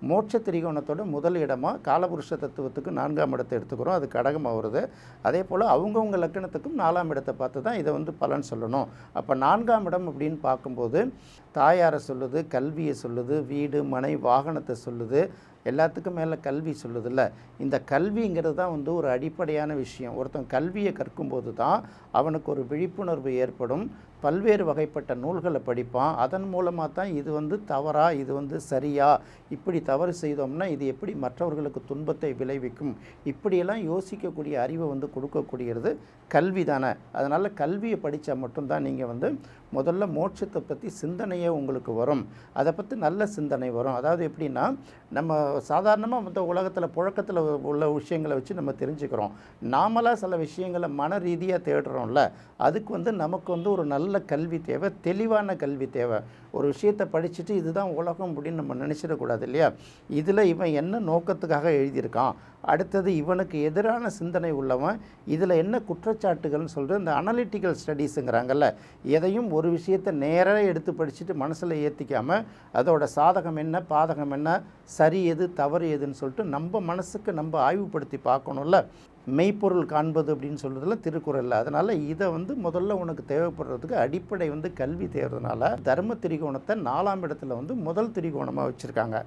மோட்ச திரிகோணத்தோட முதல் இடமாக காலபுருஷ தத்துவத்துக்கு 4ஆம் இடத்தை எடுத்துக்கிறோம். அது கடகமாக வருது. அதே போல் அவங்கவுங்க லக்கணத்துக்கும் 4ஆம் இடத்தை பார்த்து தான் இதை வந்து பலன் சொல்லணும். அப்போ 4ஆம் இடம் அப்படின்னு பார்க்கும்போது தாயாரை சொல்லுது, கல்வியை சொல்லுது, வீடு மனை வாகனத்தை சொல்லுது, எல்லாத்துக்கும் மேலே கல்வி சொல்லுதில்ல. இந்த கல்விங்கிறது தான் வந்து ஒரு அடிப்படையான விஷயம். ஒருத்தன் கல்வியை கற்கும்போது தான் அவனுக்கு ஒரு விழிப்புணர்வு ஏற்படும். பல்வேறு வகைப்பட்ட நூல்களை படிப்பான். அதன் மூலமாக தான் இது வந்து தவறா, இது வந்து சரியா, இப்படி தவறு செய்தோம்னா இது எப்படி மற்றவர்களுக்கு துன்பத்தை விளைவிக்கும், இப்படியெல்லாம் யோசிக்கக்கூடிய அறிவை வந்து கொடுக்கக்கூடியது கல்வி தானே. அதனால் கல்வியை படித்தா மட்டும்தான் நீங்கள் வந்து முதல்ல மோட்சத்தை பற்றி சிந்தனையே உங்களுக்கு வரும். அதை பற்றி நல்ல சிந்தனை வரும். அதாவது எப்படின்னா, நம்ம சாதாரணமாக மற்ற உலகத்தில் புழக்கத்தில் உள்ள விஷயங்களை வச்சு நம்ம தெரிஞ்சுக்கிறோம். நாமளாக சில விஷயங்களை மன ரீதியாக தேடுறோம்ல, அதுக்கு வந்து நமக்கு வந்து ஒரு நல்ல கல்வி தேவை, தெளிவான கல்வி தேவை. ஒரு விஷயத்தை படிச்சுட்டு இதுதான் உலகம் அப்படின்னு நம்ம நினச்சிடக்கூடாது இல்லையா. இதில் இவன் என்ன நோக்கத்துக்காக எழுதியிருக்கான், அடுத்தது இவனுக்கு எதிரான சிந்தனை உள்ளவன் இதில் என்ன குற்றச்சாட்டுகள்னு சொல்லிட்டு இந்த அனலிட்டிக்கல் ஸ்டடீஸுங்கிறாங்கல்ல, எதையும் ஒரு விஷயத்தை நேராக எடுத்து படிச்சுட்டு மனசில் ஏற்றிக்காமல் அதோட சாதகம் என்ன பாதகம் என்ன, சரி எது தவறு எதுன்னு சொல்லிட்டு நம்ம மனசுக்கு நம்ம ஆய்வுபடுத்தி பார்க்கணும்ல. மெய்ப்பொருள் காண்பது அப்படின்னு சொல்கிறதுல திருக்குறளில். அதனால் இதை வந்து முதல்ல உனக்கு தேவைப்படுறதுக்கு அடிப்படை வந்து கல்வி தேவைறதுனால தர்ம திரிகோணத்தை 4ஆம் இடத்துல வந்து முதல் திரிகோணமாக வச்சுருக்காங்க.